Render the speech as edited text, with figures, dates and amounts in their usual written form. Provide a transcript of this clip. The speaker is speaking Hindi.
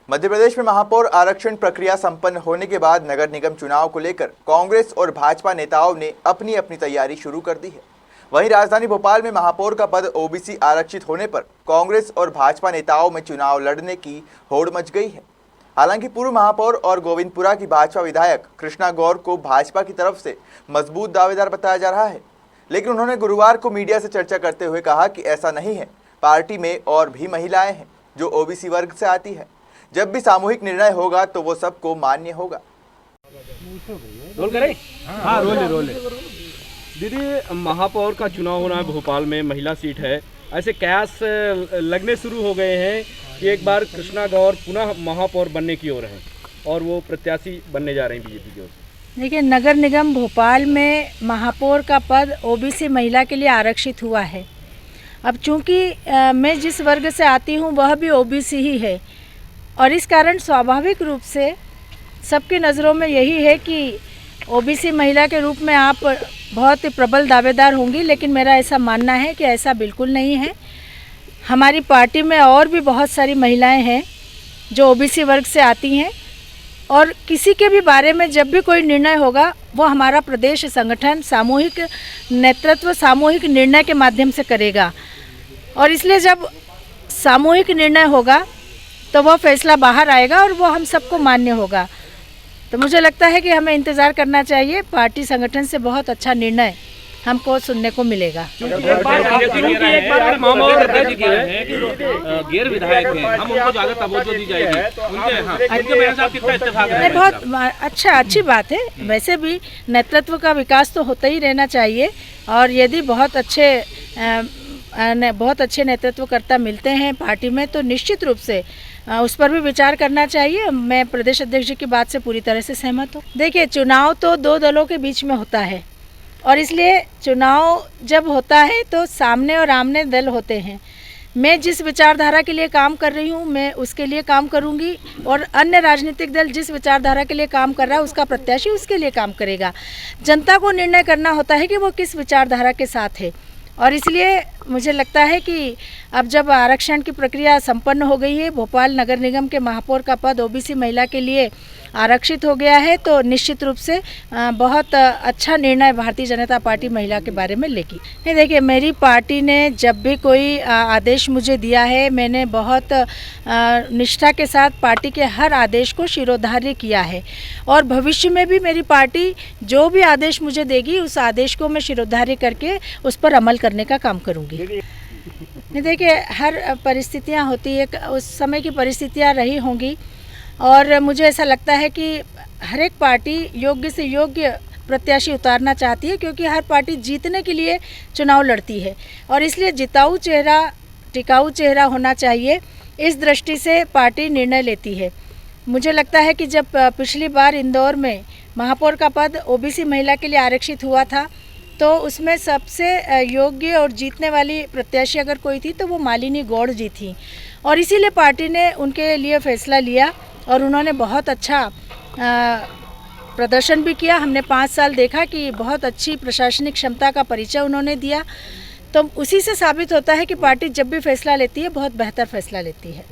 मध्य प्रदेश में महापौर आरक्षण प्रक्रिया संपन्न होने के बाद नगर निगम चुनाव को लेकर कांग्रेस और भाजपा नेताओं ने अपनी अपनी तैयारी शुरू कर दी है। वहीं राजधानी भोपाल में महापौर का पद ओबीसी आरक्षित होने पर कांग्रेस और भाजपा नेताओं में चुनाव लड़ने की होड़ मच गई है। हालांकि पूर्व महापौर और गोविंदपुरा की भाजपा विधायक कृष्णा गौर को भाजपा की तरफ से मजबूत दावेदार बताया जा रहा है, लेकिन उन्होंने गुरुवार को मीडिया से चर्चा करते हुए कहा कि ऐसा नहीं है। पार्टी में और भी महिलाएं हैं जो ओबीसी वर्ग से आती है। जब भी सामूहिक निर्णय होगा तो वो सबको मान्य होगा। रोल करें? हाँ, रोले। दीदी, महापौर का चुनाव होना है भोपाल में, महिला सीट है। ऐसे कयास लगने शुरू हो गए हैं कि एक बार कृष्णा गौर पुनः महापौर बनने की ओर हैं और वो प्रत्याशी बनने जा रहे हैं बीजेपी की ओर से। देखिए, नगर निगम भोपाल में महापौर का पद ओबीसी महिला के लिए आरक्षित हुआ है। अब चूंकि मैं जिस वर्ग से आती हूँ वह भी ओबीसी ही है और इस कारण स्वाभाविक रूप से सबकी नज़रों में यही है कि ओबीसी महिला के रूप में आप बहुत ही प्रबल दावेदार होंगी, लेकिन मेरा ऐसा मानना है कि ऐसा बिल्कुल नहीं है। हमारी पार्टी में और भी बहुत सारी महिलाएं हैं जो ओबीसी वर्ग से आती हैं और किसी के भी बारे में जब भी कोई निर्णय होगा वो हमारा प्रदेश संगठन सामूहिक नेतृत्व सामूहिक निर्णय के माध्यम से करेगा और इसलिए जब सामूहिक निर्णय होगा तो वह फैसला बाहर आएगा और वो हम सबको मान्य होगा। तो मुझे लगता है कि हमें इंतज़ार करना चाहिए। पार्टी संगठन से बहुत अच्छा निर्णय हमको सुनने को मिलेगा। गैर विधायक हैं, हम उनको ज़्यादा तवज्जो दी जाएगी। बहुत अच्छी बात है। वैसे भी नेतृत्व का विकास तो होता ही रहना चाहिए और यदि बहुत अच्छे नेतृत्वकर्ता मिलते हैं पार्टी में तो निश्चित रूप से उस पर भी विचार करना चाहिए। मैं प्रदेश अध्यक्ष जी की बात से पूरी तरह से सहमत हूँ। देखिए, चुनाव तो दो दलों के बीच में होता है और इसलिए चुनाव जब होता है तो सामने और आमने दल होते हैं। मैं जिस विचारधारा के लिए काम कर रही हूँ मैं उसके लिए काम करूँगी और अन्य राजनीतिक दल जिस विचारधारा के लिए काम कर रहा है उसका प्रत्याशी उसके लिए काम करेगा। जनता को निर्णय करना होता है कि वो किस विचारधारा के साथ है और इसलिए मुझे लगता है कि अब जब आरक्षण की प्रक्रिया संपन्न हो गई है, भोपाल नगर निगम के महापौर का पद ओबीसी महिला के लिए आरक्षित हो गया है, तो निश्चित रूप से बहुत अच्छा निर्णय भारतीय जनता पार्टी महिला के बारे में लेगी। नहीं, देखिए, मेरी पार्टी ने जब भी कोई आदेश मुझे दिया है मैंने बहुत निष्ठा के साथ पार्टी के हर आदेश को शिरोधार्य किया है और भविष्य में भी मेरी पार्टी जो भी आदेश मुझे देगी उस आदेश को मैं शिरोधार्य करके उस पर अमल करने का काम करूँगी। नहीं, देखिए, हर परिस्थितियाँ होती है, उस समय की परिस्थितियाँ रही होंगी और मुझे ऐसा लगता है कि हर एक पार्टी योग्य से योग्य प्रत्याशी उतारना चाहती है क्योंकि हर पार्टी जीतने के लिए चुनाव लड़ती है और इसलिए जिताऊ चेहरा टिकाऊ चेहरा होना चाहिए। इस दृष्टि से पार्टी निर्णय लेती है। मुझे लगता है कि जब पिछली बार इंदौर में महापौर का पद ओबीसी महिला के लिए आरक्षित हुआ था तो उसमें सबसे योग्य और जीतने वाली प्रत्याशी अगर कोई थी तो वो मालिनी गौड़ जी थी और इसीलिए पार्टी ने उनके लिए फैसला लिया और उन्होंने बहुत अच्छा प्रदर्शन भी किया। हमने 5 साल देखा कि बहुत अच्छी प्रशासनिक क्षमता का परिचय उन्होंने दिया, तो उसी से साबित होता है कि पार्टी जब भी फैसला लेती है बहुत बेहतर फैसला लेती है।